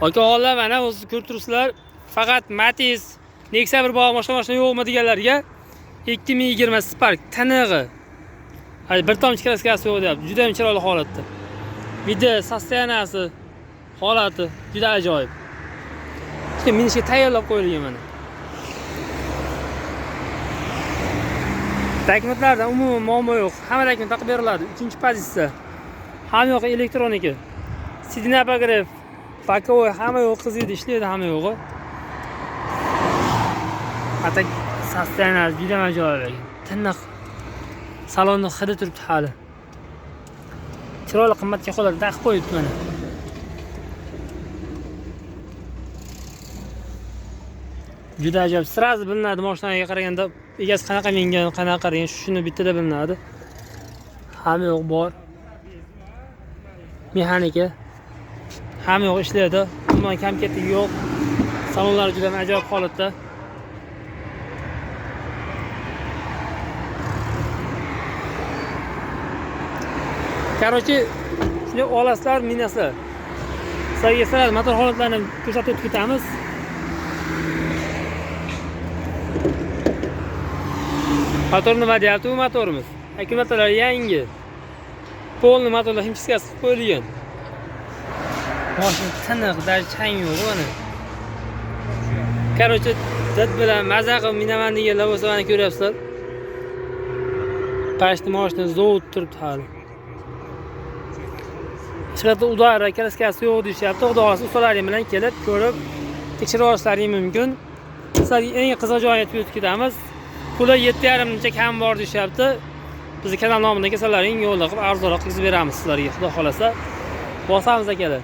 Aka-o'g'illar, mana o'zingiz ko'rib turibsizlar. Faqat Matiz, Nexia bir bog' mashina yo'qmi deganlarga 2020 Spark tanig'i. Hali bir tomchi kraskasi yo'q deyapti. Juda ham chiroyli holatda. Video sostoyaniyasi holati juda ajoyib. Işte minishga tayyorlab qo'yilgan mana. Takmitlarda umuman muammo yo'q. Hamma takmit taqib beriladi. 3-pozitsiya. Hamma yo'q elektronika. Sidinapograf, pakovoy hamma yo'q, qiziydi, ishlaydi hamma yo'g'i. Atak sostoyaniyasi juda ham ajoyib. Tiniq. Salonni hidi turibdi hali. Chiroyli qimmatga holatda taqib qo'yibdi mana. Juda ajoyib. Sirazi bilinadi mashinaga qaraganda egasi qanaqa mingan, qanaqa degan shuni bittada bilinadi. Hamma yo'q bor. Mexanika. Hamma yo'q ishlaydi. Umuman kam-ketlik yo'q. Salonlari juda ham ajoyib holatda. Короче, shuni olasizlar, minasizlar. Sizlarga sirali motor holatlarini ko'rsatib o'tib ketamiz. Motor nima deyapti? Bu motorimiz. Akkumulyatorlar yangi. Polni motorlar himchiskasi qilib qo'yilgan. Mashina tiniq, даже chang yo'q mana. Короче, did bilan maza qilib minaman deganlar bo'lsa, mana ko'ryapsizlar. Pashti mashina zovut turibdi hali. Chiqadi udara, kraskasi yo'q deyishyapti. Xudo xolasa ustalaring bilan kelib, ko'rib, tekshirib olishlaring mumkin. Sizlarga eng qiziq joyini aytib o'tib ketamiz. Puli 7,5 mingcha kam bor deyishyapti. Bizni kanal nomidan kelsalaring yo'lda qilib arzonroq qilib beramiz sizlarga. Xudo xolasa bosamiz akalar.